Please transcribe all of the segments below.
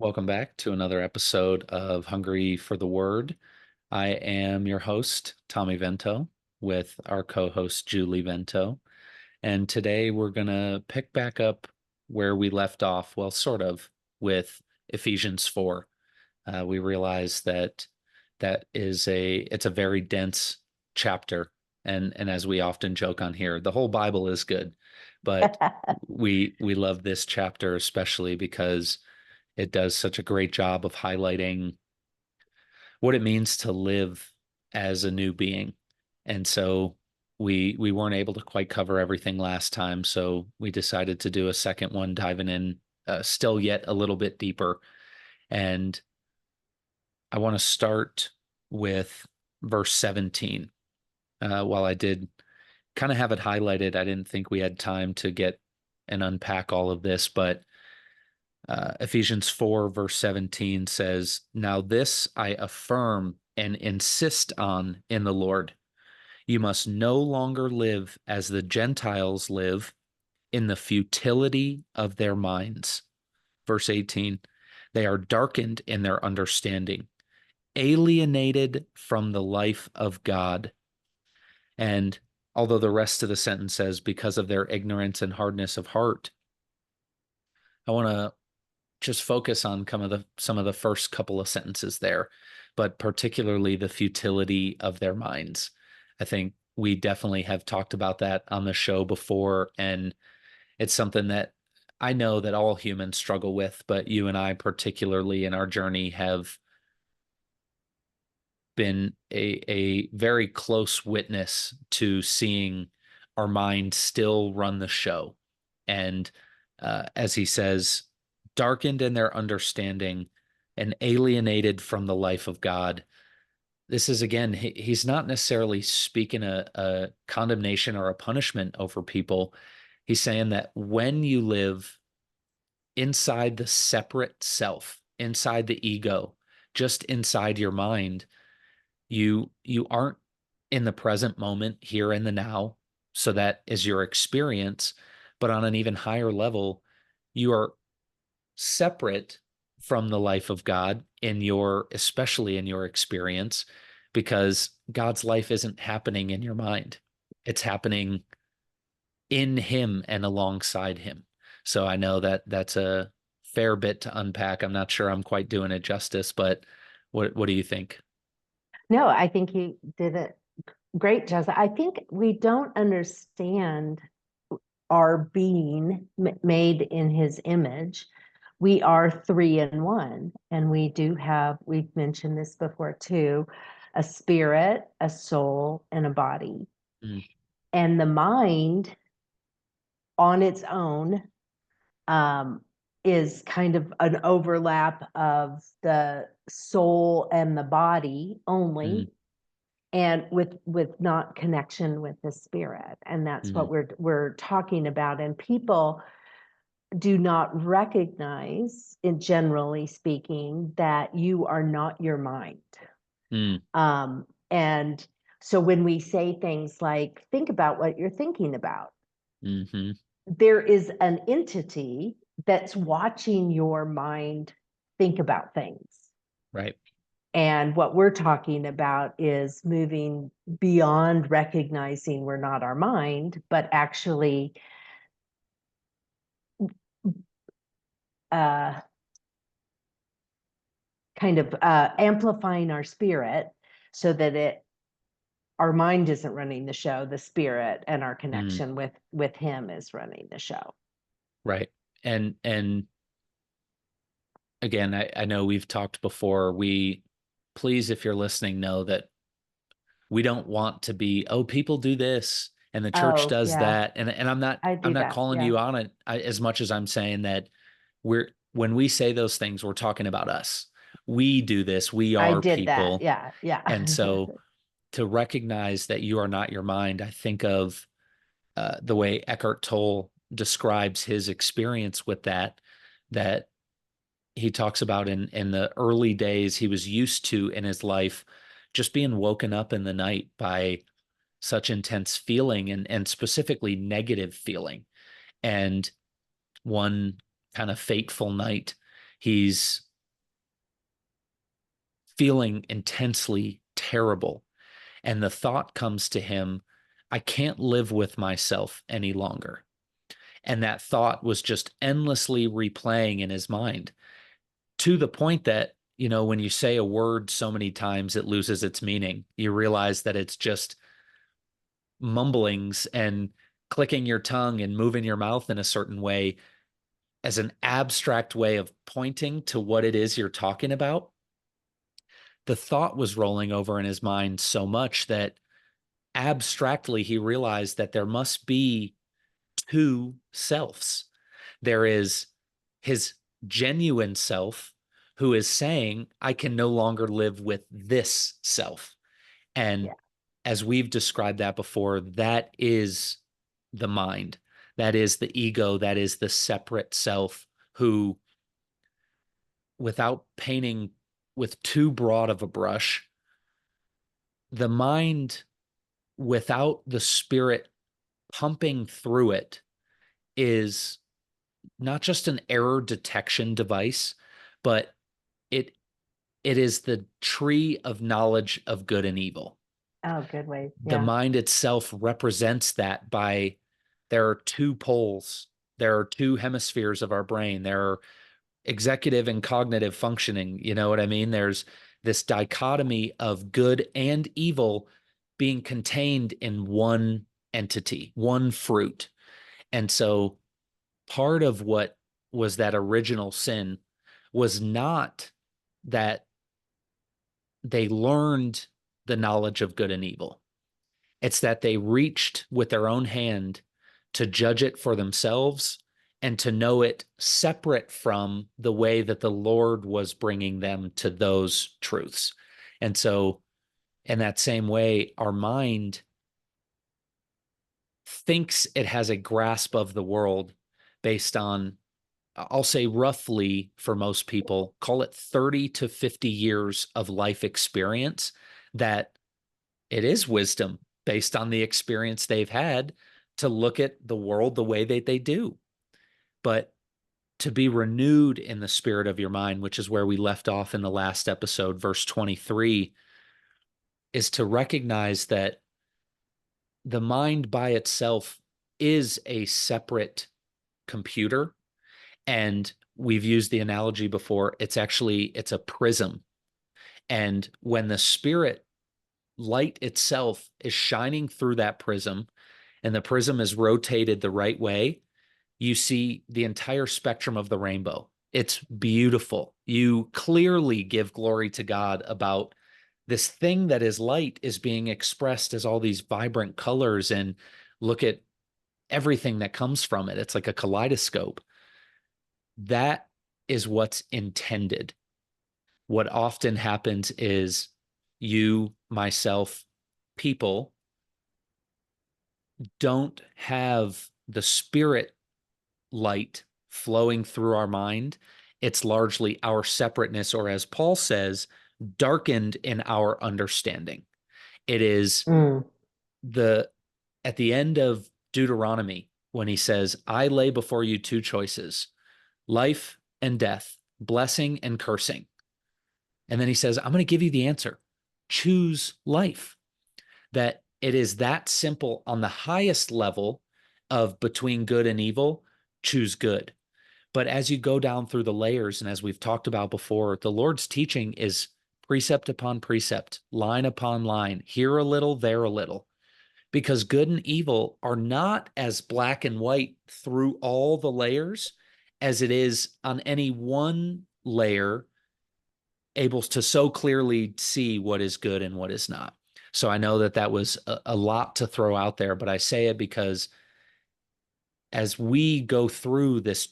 Welcome back to another episode of Hungry for the Word. I am your host, Tommy Vento, with our co-host, Julie Vento. And today we're going to pick back up where we left off, well, sort of, with Ephesians 4. We realize that it's a very dense chapter. And as we often joke on here, the whole Bible is good, but we love this chapter especially because it does such a great job of highlighting what it means to live as a new being. And so we weren't able to quite cover everything last time, so we decided to do a second one, diving in still yet a little bit deeper. And I want to start with verse 17. While I did kind of have it highlighted, I didn't think we had time to get and unpack all of this, but Ephesians 4, verse 17 says, "Now this I affirm and insist on in the Lord. You must no longer live as the Gentiles live in the futility of their minds." Verse 18, "They are darkened in their understanding, alienated from the life of God." And although the rest of the sentence says, "because of their ignorance and hardness of heart," I want to just focus on some of the first couple of sentences there, but particularly the futility of their minds. I think we definitely have talked about that on the show before, and it's something that I know that all humans struggle with, but you and I particularly in our journey have been a very close witness to seeing our mind still run the show. And as he says, darkened in their understanding and alienated from the life of God. This is again, he's not necessarily speaking a condemnation or a punishment over people. He's saying that when you live inside the separate self, inside the ego, just inside your mind, you aren't in the present moment here in the now. So that is your experience. But on an even higher level, you are separate from the life of God in your, especially in your experience, because God's life isn't happening in your mind. It's happening in him and alongside him. So I know that that's a fair bit to unpack. I'm not sure I'm quite doing it justice, but what do you think? No, I think you did it great, Jessica. I think we don't understand our being made in his image. We are three in one. And we do have, we've mentioned this before too, a spirit, a soul, and a body. Mm, And the mind on its own um, is kind of an overlap of the soul and the body mm, only, and with not connection with the spirit. And that's what mm, we're talking about. And people do not recognize, in generally speaking, that you are not your mind. mm, And so when we say things like, think about what you're thinking about, mm-hmm. there is an entity that's watching your mind think about things. Right. And what we're talking about is moving beyond recognizing we're not our mind, but actually uh, kind of amplifying our spirit so that our mind isn't running the show, the spirit and our Mm, connection with him is running the show. right. And again, I know we've talked before. Please, if you're listening, know that we don't want to be, oh, people do this and the church Oh does yeah, that. And I I'm do not that. calling Yeah, you on it as much as I'm saying that when we say those things, we're talking about us. We do this. We I are did that. people. Yeah, And yeah. so to recognize that you are not your mind, I think of the way Eckhart Tolle describes his experience with that he talks about in the early days he was used to in his life just being woken up in the night by such intense feeling and specifically negative feeling. And one kind of fateful night, he's feeling intensely terrible. And the thought comes to him, I can't live with myself any longer. And that thought was just endlessly replaying in his mind to the point that, when you say a word so many times, it loses its meaning. You realize that it's just mumblings and clicking your tongue and moving your mouth in a certain way as an abstract way of pointing to what it is you're talking about. The thought was rolling over in his mind so much that abstractly he realized that there must be two selves. There is his genuine self who is saying, I can no longer live with this self. And Yeah. as we've described that before, that is the mind. That is the ego. That is the separate self who, without painting with too broad of a brush, the mind without the spirit pumping through it is not just an error detection device, but it it is the tree of knowledge of good and evil. Oh, good way. The Yeah. mind itself represents that by there are two poles, there are two hemispheres of our brain, there are executive and cognitive functioning. You know what I mean? There's this dichotomy of good and evil being contained in one entity, one fruit. And so part of what was that original sin was not that they learned the knowledge of good and evil. It's that they reached with their own hand to judge it for themselves and to know it separate from the way that the Lord was bringing them to those truths. And so, in that same way, our mind thinks it has a grasp of the world based on, I'll say roughly for most people, call it 30 to 50 years of life experience, that it is wisdom based on the experience they've had to look at the world the way that they do. But to be renewed in the spirit of your mind, which is where we left off in the last episode, verse 23, is to recognize that the mind by itself is a separate computer. And we've used the analogy before. It's a prism. And when the spirit light itself is shining through that prism and the prism is rotated the right way, you see the entire spectrum of the rainbow. It's beautiful. You clearly give glory to God about this thing that is light is being expressed as all these vibrant colors, and look at everything that comes from it. It's like a kaleidoscope. That is what's intended. What often happens is you, myself, people don't have the spirit light flowing through our mind. It's largely our separateness, or as Paul says, darkened in our understanding. It is Mm. the at the end of Deuteronomy when he says, I lay before you two choices, life and death, blessing and cursing. And then he says, I'm going to give you the answer. Choose life. That it is that simple on the highest level of between good and evil, choose good. But as you go down through the layers, and as we've talked about before, the Lord's teaching is precept upon precept, line upon line, here a little, there a little, because good and evil are not as black and white through all the layers as it is on any one layer, able to so clearly see what is good and what is not. So I know that that was a lot to throw out there, but I say it because as we go through this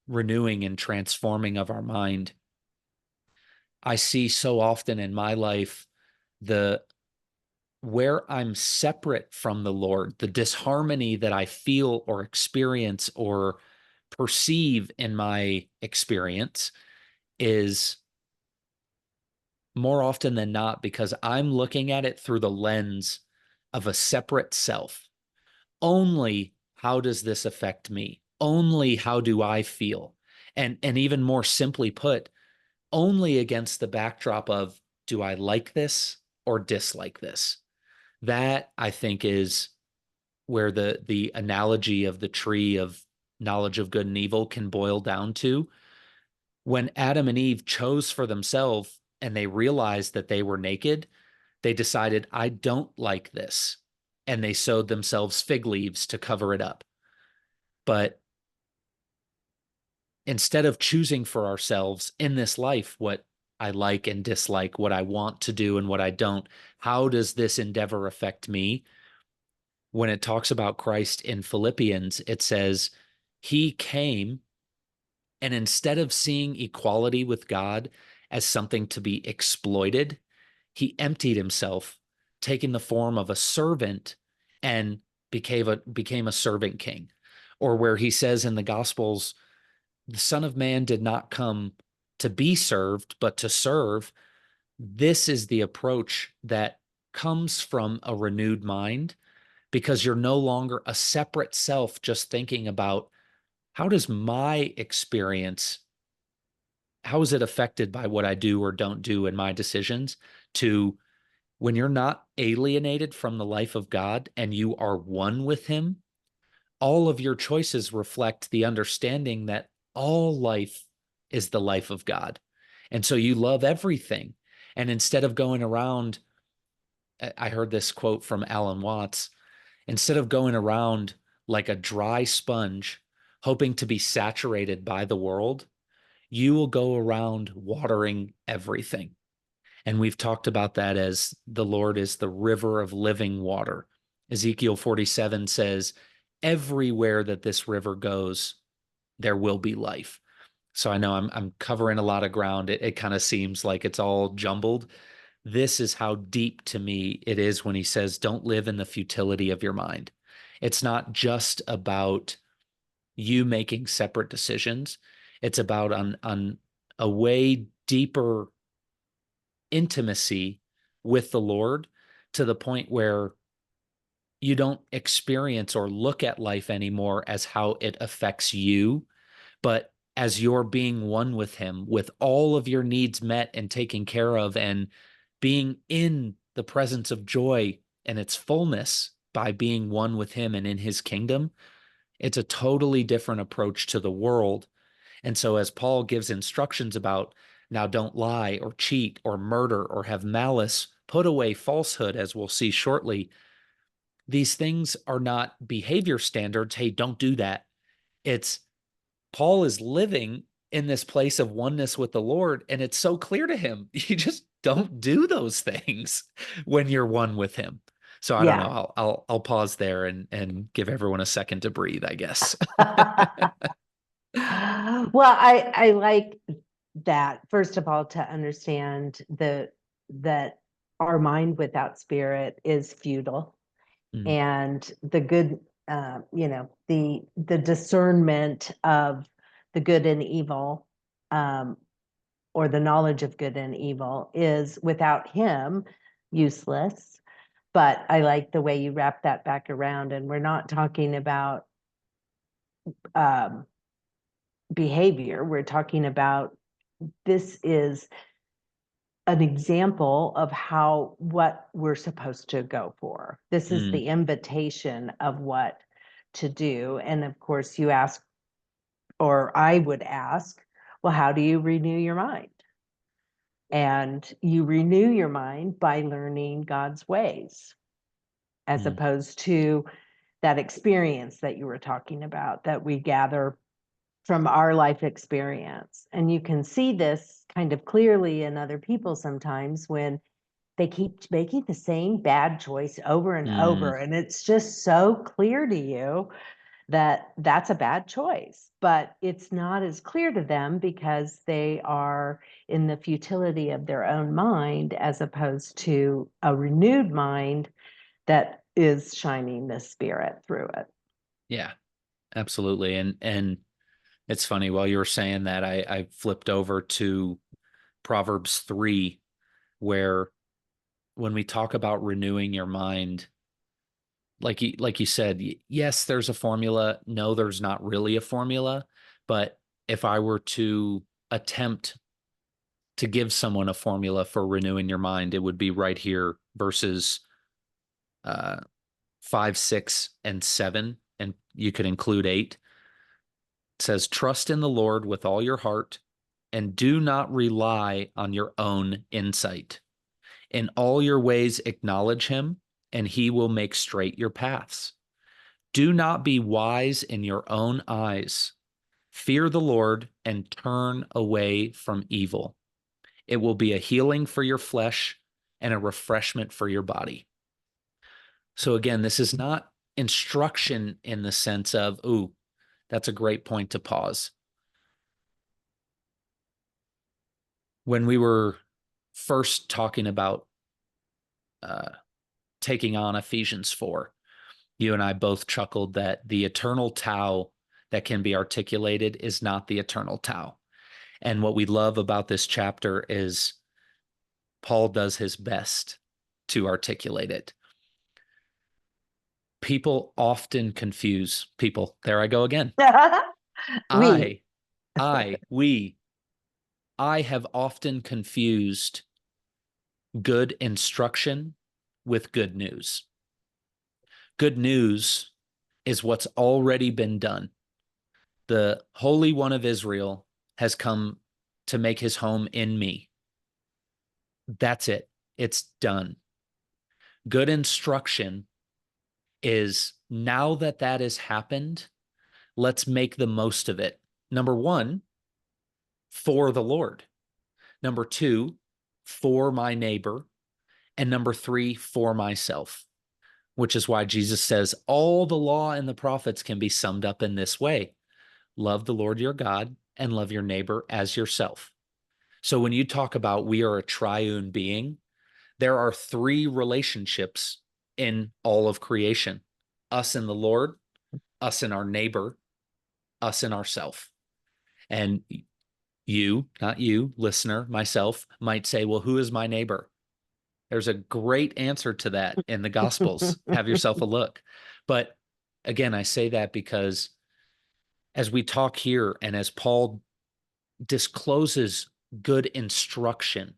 renewing and transforming of our mind, I see so often in my life the where I'm separate from the Lord, the disharmony that I feel or experience or perceive in my experience is more often than not because I'm looking at it through the lens of a separate self. Only how does this affect me? Only how do I feel? And even more simply put, only against the backdrop of do I like this or dislike this? That I think is where the analogy of the tree of knowledge of good and evil can boil down to. When Adam and Eve chose for themselves and they realized that they were naked, they decided, I don't like this. And they sewed themselves fig leaves to cover it up. But instead of choosing for ourselves in this life what I like and dislike, what I want to do and what I don't, how does this endeavor affect me? When it talks about Christ in Philippians, it says, He came, and instead of seeing equality with God as something to be exploited, He emptied Himself, taking the form of a servant, and became a servant king. Or where He says in the Gospels, the Son of Man did not come to be served, but to serve. This is the approach that comes from a renewed mind, because you're no longer a separate self just thinking about how does my experience, how is it affected by what I do or don't do in my decisions, to when you're not alienated from the life of God and you are one with Him, all of your choices reflect the understanding that all life is the life of God. And so you love everything. And instead of going around, I heard this quote from Alan Watts, instead of going around like a dry sponge, hoping to be saturated by the world, you will go around watering everything. And we've talked about that as the Lord is the river of living water. Ezekiel 47 says, everywhere that this river goes, there will be life. So I know I'm covering a lot of ground. It kind of seems like it's all jumbled. This is how deep to me it is when he says, don't live in the futility of your mind. It's not just about you making separate decisions. It's about on a way deeper intimacy with the Lord, to the point where you don't experience or look at life anymore as how it affects you, but as you're being one with Him, with all of your needs met and taken care of, and being in the presence of joy and its fullness by being one with Him and in His kingdom. It's a totally different approach to the world. And so, as Paul gives instructions about, now don't lie or cheat or murder or have malice, put away falsehood, as we'll see shortly. These things are not behavior standards. Hey, don't do that. It's Paul is living in this place of oneness with the Lord, and it's so clear to him. You just don't do those things when you're one with Him. So I don't Yeah. know. I'll pause there and give everyone a second to breathe, I guess. Well, I like that, first of all, to understand that our mind without spirit is futile, Mm, and the good, the discernment of the good and evil, um, or the knowledge of good and evil, is without Him useless. But I like the way you wrap that back around, and we're not talking about um, behavior. We're talking about, this is an example of how, what we're supposed to go for. This is mm, the invitation of what to do. And of course, you ask, or I would ask, well, how do you renew your mind? And you renew your mind by learning God's ways, as mm, opposed to that experience that you were talking about, that we gather from our life experience. And you can see this kind of clearly in other people sometimes, when they keep making the same bad choice over and mm. over. And it's just so clear to you that that's a bad choice, but it's not as clear to them because they are in the futility of their own mind, as opposed to a renewed mind that is shining the spirit through it. Yeah, absolutely. And it's funny, while you were saying that, I flipped over to Proverbs 3, where when we talk about renewing your mind, like you said, yes, there's a formula. No, there's not really a formula. But if I were to attempt to give someone a formula for renewing your mind, it would be right here, verses 5, 6, and 7, and you could include 8. It says, trust in the Lord with all your heart and do not rely on your own insight. In all your ways, acknowledge him, and he will make straight your paths. Do not be wise in your own eyes. Fear the Lord and turn away from evil. It will be a healing for your flesh and a refreshment for your body. So again, this is not instruction in the sense of, ooh, that's a great point to pause. When we were first talking about taking on Ephesians 4, you and I both chuckled that the eternal Tao that can be articulated is not the eternal Tao. And what we love about this chapter is Paul does his best to articulate it. People often confuse people. There I go again. We. We, I have often confused good instruction with good news. Good news is what's already been done. The Holy One of Israel has come to make his home in me. That's it. It's done. Good instruction is, now that that has happened, let's make the most of it. Number one, for the Lord. Number two, for my neighbor. And number three, for myself, which is why Jesus says all the law and the prophets can be summed up in this way. Love the Lord your God and love your neighbor as yourself. So when you talk about we are a triune being, there are three relationships in all of creation: us and the Lord, us and our neighbor, us and ourself. And you, not you, listener, myself, might say, well, who is my neighbor? There's a great answer to that in the Gospels. Have yourself a look. But again, I say that because as we talk here and as Paul discloses good instruction,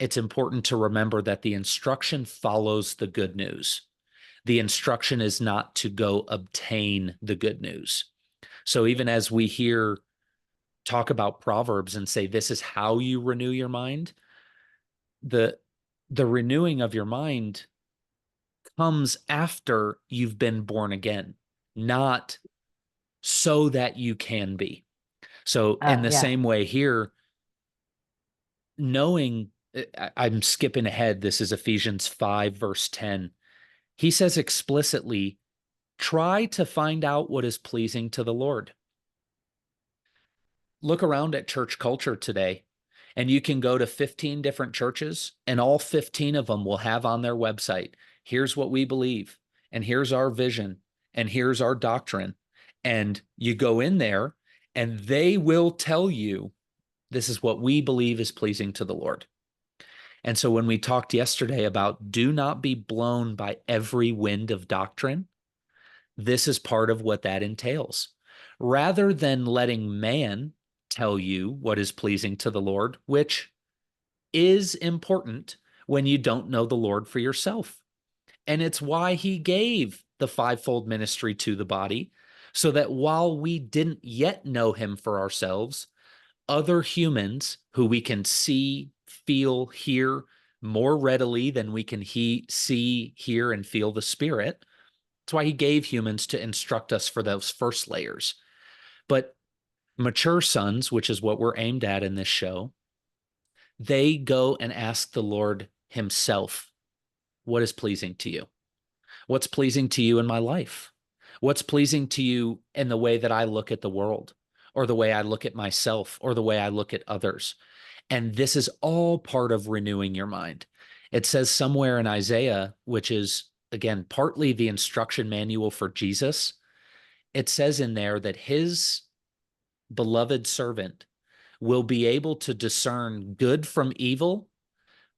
it's important to remember that the instruction follows the good news. The instruction is not to go obtain the good news. So even as we hear talk about Proverbs and say, this is how you renew your mind, the renewing of your mind comes after you've been born again, not so that you can be. So in the Yeah. same way here, knowing, I'm skipping ahead. This is Ephesians 5, verse 10. He says explicitly, try to find out what is pleasing to the Lord. Look around at church culture today, and you can go to 15 different churches, and all 15 of them will have on their website, here's what we believe, and here's our vision, and here's our doctrine. And you go in there, and they will tell you, this is what we believe is pleasing to the Lord. And so when we talked yesterday about do not be blown by every wind of doctrine, this is part of what that entails. Rather than letting man tell you what is pleasing to the Lord, which is important when you don't know the Lord for yourself. And it's why he gave the fivefold ministry to the body, so that while we didn't yet know him for ourselves, other humans who we can see, feel, hear more readily than we can see, hear, and feel the Spirit. That's why he gave humans to instruct us for those first layers. But mature sons, which is what we're aimed at in this show, they go and ask the Lord himself, what is pleasing to you? What's pleasing to you in my life? What's pleasing to you in the way that I look at the world, or the way I look at myself, or the way I look at others? And this is all part of renewing your mind. It says somewhere in Isaiah, which is, again, partly the instruction manual for Jesus, it says in there that his beloved servant will be able to discern good from evil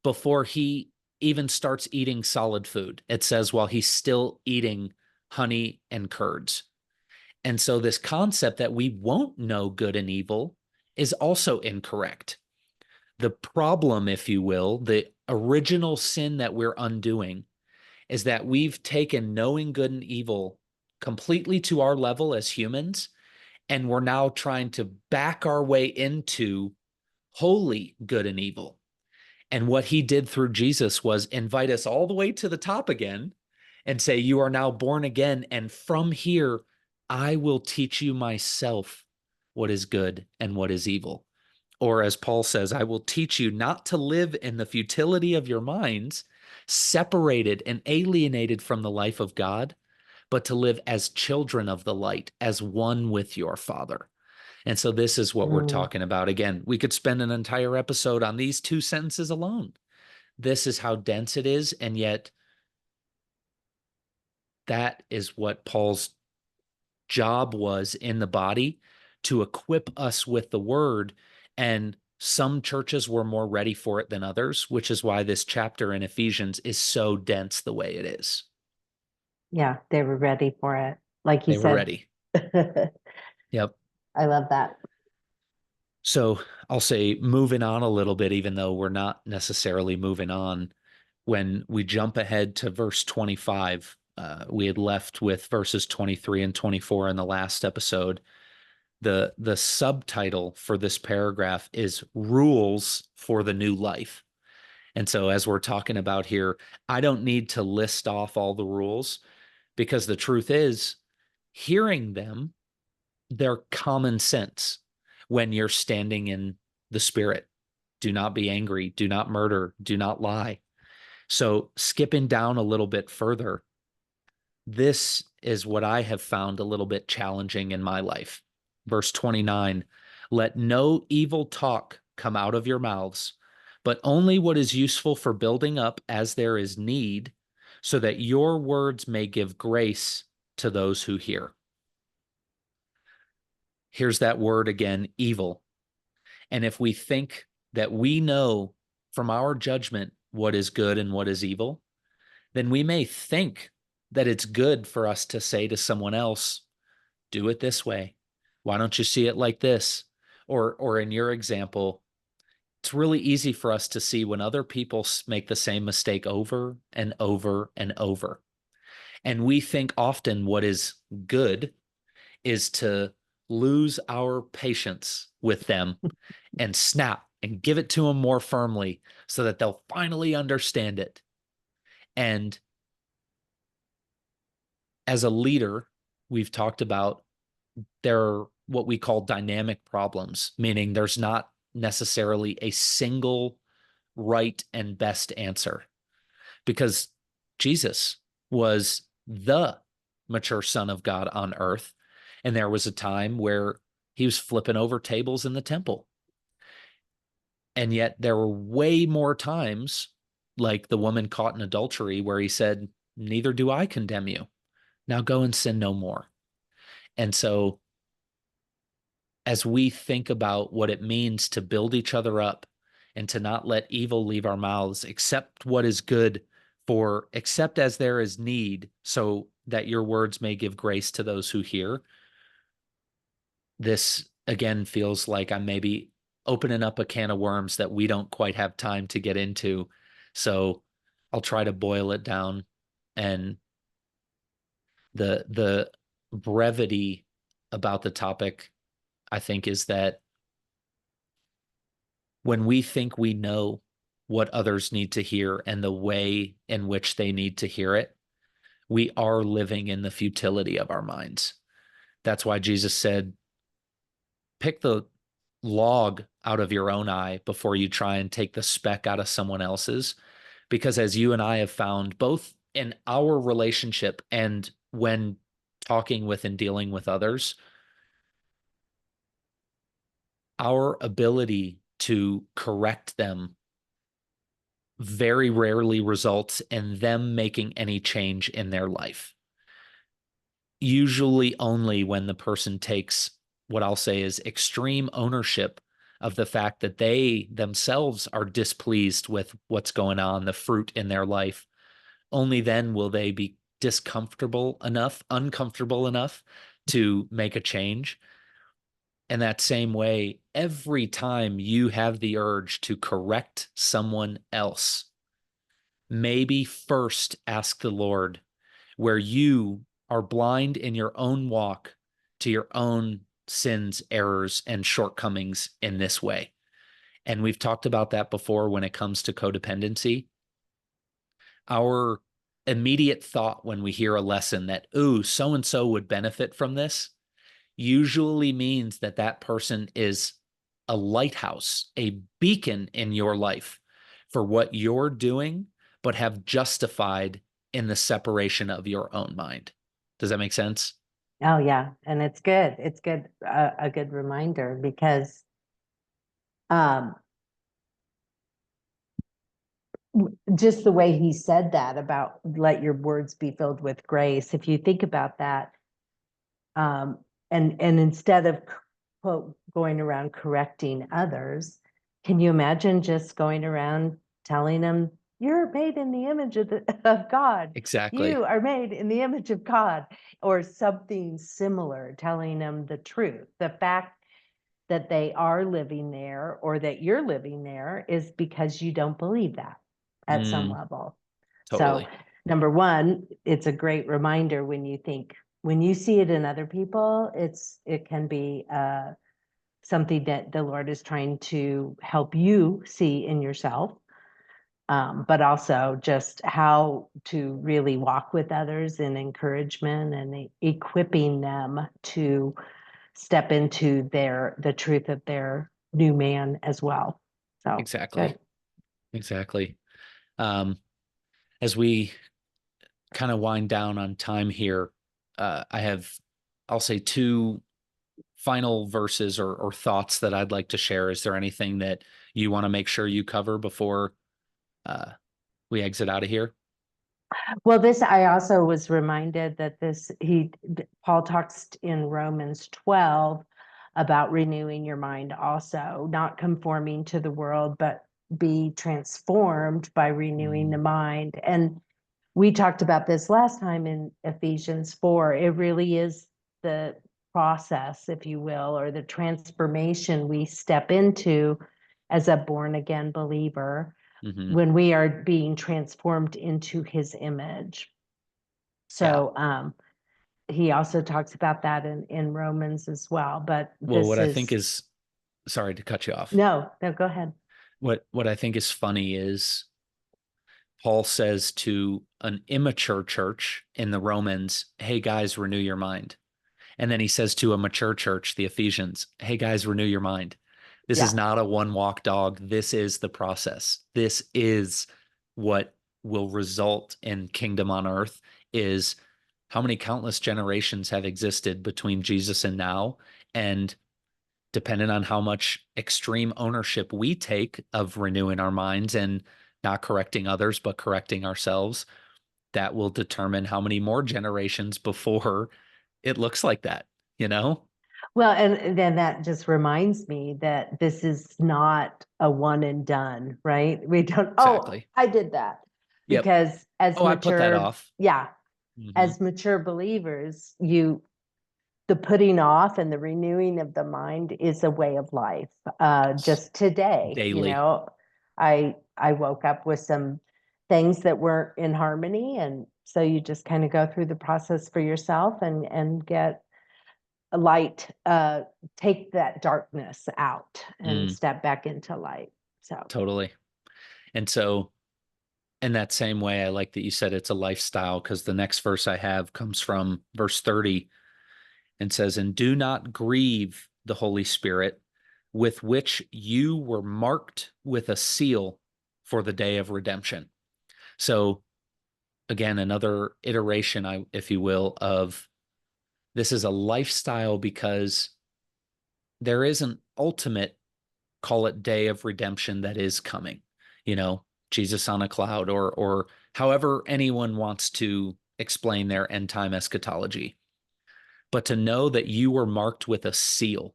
before he even starts eating solid food. It says while he's still eating honey and curds. And so this concept that we won't know good and evil is also incorrect. The problem, if you will, the original sin that we're undoing is that we've taken knowing good and evil completely to our level as humans, and we're now trying to back our way into holy good and evil. And what he did through Jesus was invite us all the way to the top again and say, you are now born again. And from here, I will teach you myself what is good and what is evil. Or as Paul says, I will teach you not to live in the futility of your minds, separated and alienated from the life of God, but to live as children of the light, as one with your Father. And so this is what we're Mm, talking about. Again, we could spend an entire episode on these two sentences alone. This is how dense it is. And yet, that is what Paul's job was in the body, to equip us with the word. And some churches were more ready for it than others, which is why this chapter in Ephesians is so dense the way it is. yeah, they were ready for it. Like you They were said. ready. I Yep. love that. So I'll say moving on a little bit, even though we're not necessarily moving on, when we jump ahead to verse 25, we had left with verses 23 and 24 in the last episode. The subtitle for this paragraph is Rules for the New Life. And so as we're talking about here, I don't need to list off all the rules, because the truth is, hearing them, they're common sense when you're standing in the Spirit. Do not be angry, do not murder, do not lie. So skipping down a little bit further, this is what I have found a little bit challenging in my life. Verse 29, let no evil talk come out of your mouths, but only what is useful for building up as there is need, so that your words may give grace to those who hear. Here's that word again, evil. And if we think that we know from our judgment what is good and what is evil, then we may think that it's good for us to say to someone else, do it this way. Why don't you see it like this? Or in your example, it's really easy for us to see when other people make the same mistake over and over and over. And we think often what is good is to lose our patience with them and snap and give it to them more firmly so that they'll finally understand it. And as a leader, we've talked about there are what we call dynamic problems, meaning there's not necessarily a single right and best answer, because Jesus was the mature Son of God on earth. And there was a time where he was flipping over tables in the temple. And yet there were way more times, like the woman caught in adultery, where he said, neither do I condemn you. Now go and sin no more. And so as we think about what it means to build each other up and to not let evil leave our mouths, accept what is good, for except as there is need, so that your words may give grace to those who hear. This again feels like I'm maybe opening up a can of worms that we don't quite have time to get into. So I'll try to boil it down. And the brevity about the topic, I think, is that when we think we know what others need to hear and the way in which they need to hear it, we are living in the futility of our minds. That's why Jesus said, pick the log out of your own eye before you try and take the speck out of someone else's. Because as you and I have found, both in our relationship and when talking with and dealing with others, our ability to correct them very rarely results in them making any change in their life. Usually only when the person takes what I'll say is extreme ownership of the fact that they themselves are displeased with what's going on, the fruit in their life. Only then will they be uncomfortable enough to make a change. In that same way, every time you have the urge to correct someone else, maybe first ask the Lord where you are blind in your own walk to your own sins, errors, and shortcomings in this way. And we've talked about that before when it comes to codependency. Our immediate thought when we hear a lesson that, ooh, so and so would benefit from this, usually means that that person is a lighthouse, a beacon in your life for what you're doing, but have justified in the separation of your own mind. Does that make sense? Oh yeah, and it's good. It's good, a good reminder because um, just the way he said that about let your words be filled with grace. If you think about that, um, and instead of quote going around correcting others, can you imagine just going around telling them you're made in the image of God? Exactly. You are made in the image of God, or something similar, telling them the truth. The fact that they are living there or that you're living there is because you don't believe that at some Mm, level. So, totally. number one, it's a great reminder when you think, when you see it in other people, it can be something that the Lord is trying to help you see in yourself, but also just how to really walk with others in encouragement and equipping them to step into the truth of their new man as well. So Exactly. good. Exactly. Um, as we kind of wind down on time here, I have, I'll say, two final verses or thoughts that I'd like to share. Is there anything that you want to make sure you cover before uh, we exit out of here? Well, this, I also was reminded that Paul talks in Romans 12 about renewing your mind also, not conforming to the world, but be transformed by renewing the Mm, mind. And we talked about this last time in Ephesians 4. It really is the process, if you will, or the transformation we step into as a born again believer hmm. when we are being transformed into his image. Yeah. So he also talks about that in Romans as well. But Well, what this I think is is, sorry to cut you off. no, go ahead. What I think is funny is Paul says to an immature church in the Romans, "Hey guys, renew your mind." And then he says to a mature church, the Ephesians, "Hey guys, renew your mind." This is Yeah. not a one walk dog. This is the process. This is what will result in kingdom on earth is how many countless generations have existed between Jesus and now. And depending on how much extreme ownership we take of renewing our minds and not correcting others, but correcting ourselves, that will determine how many more generations before it looks like that, you know? Well, and then that just reminds me that this is not a one and done, right? We don't, oh, Exactly. I did that. Yep. Because as Oh, I put that mature, off. yeah, Hmm. as mature believers, the putting off and the renewing of the mind is a way of life. Yes. Just today, Daily. I woke up with some things that weren't in harmony, and so you just kind of go through the process for yourself and get a light, take that darkness out and Mm, step back into light. So, totally. And so, in that same way, I like that you said it's a lifestyle because the next verse I have comes from verse 30 and says, "And do not grieve the Holy Spirit, with which you were marked with a seal for the day of redemption." So, again, another iteration, if you will, of this is a lifestyle because there is an ultimate, call it, day of redemption that is coming. You know, Jesus on a cloud, or however anyone wants to explain their end time eschatology. But to know that you were marked with a seal,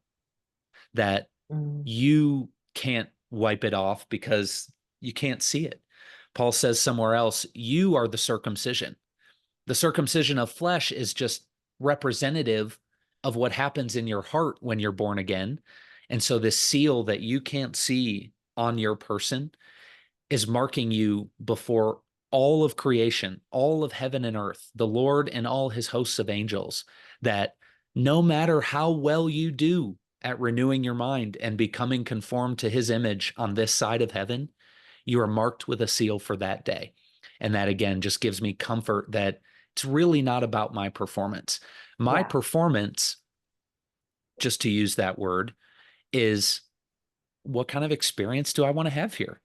that mm, you can't wipe it off because you can't see it. Paul says somewhere else, you are the circumcision. The circumcision of flesh is just representative of what happens in your heart when you're born again. And so this seal that you can't see on your person is marking you before all of creation, all of heaven and earth, the Lord and all his hosts of angels, that no matter how well you do at renewing your mind and becoming conformed to his image on this side of heaven, you are marked with a seal for that day. And that again just gives me comfort that it's really not about my performance. My Yeah, performance, just to use that word, is what kind of experience do I want to have here?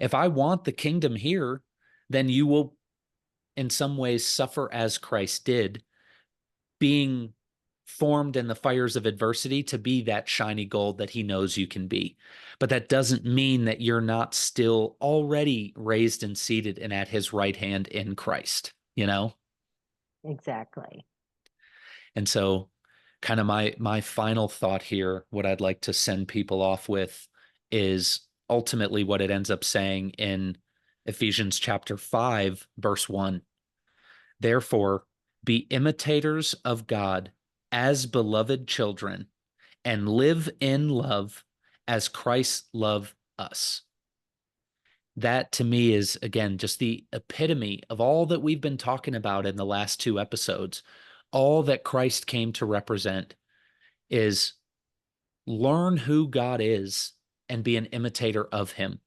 If I want the kingdom here, then you will in some ways suffer as Christ did, being formed in the fires of adversity to be that shiny gold that he knows you can be. But that doesn't mean that you're not still already raised and seated and at his right hand in Christ, you know? exactly. And so kind of my final thought here, what I'd like to send people off with is ultimately what it ends up saying in Ephesians chapter 5, verse 1. Therefore, be imitators of God as beloved children and live in love as Christ loved us. That to me is, again, just the epitome of all that we've been talking about in the last two episodes. All that Christ came to represent is learn who God is and be an imitator of him.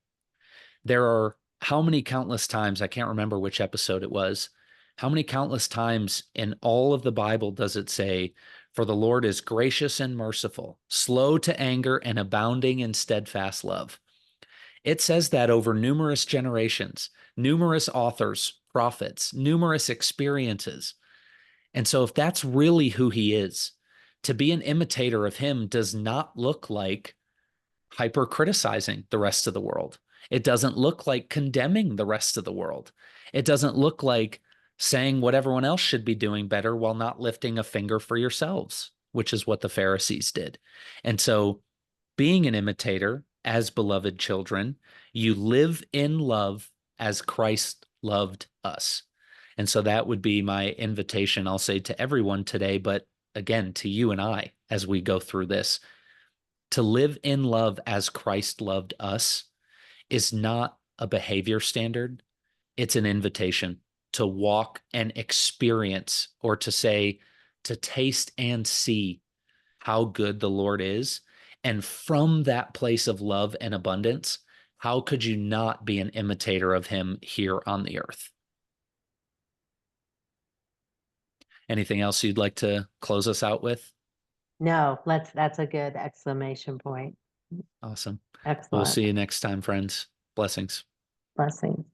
There are how many countless times, I can't remember which episode it was, how many countless times in all of the Bible does it say, for the Lord is gracious and merciful, slow to anger and abounding in steadfast love. It says that over numerous generations, numerous authors, prophets, numerous experiences. And so if that's really who he is, to be an imitator of him does not look like hyper criticizing the rest of the world. It doesn't look like condemning the rest of the world. It doesn't look like saying what everyone else should be doing better while not lifting a finger for yourselves, which is what the Pharisees did. And so, being an imitator as beloved children, you live in love as Christ loved us. And so, that would be my invitation, I'll say to everyone today, but again, to you and I as we go through this to live in love as Christ loved us is not a behavior standard. It's an invitation to walk and experience, or to say, to taste and see how good the Lord is. And from that place of love and abundance, how could you not be an imitator of him here on the earth? Anything else you'd like to close us out with? No, that's a good exclamation point. Awesome. We'll Excellent. see you next time, friends. Blessings. Blessings.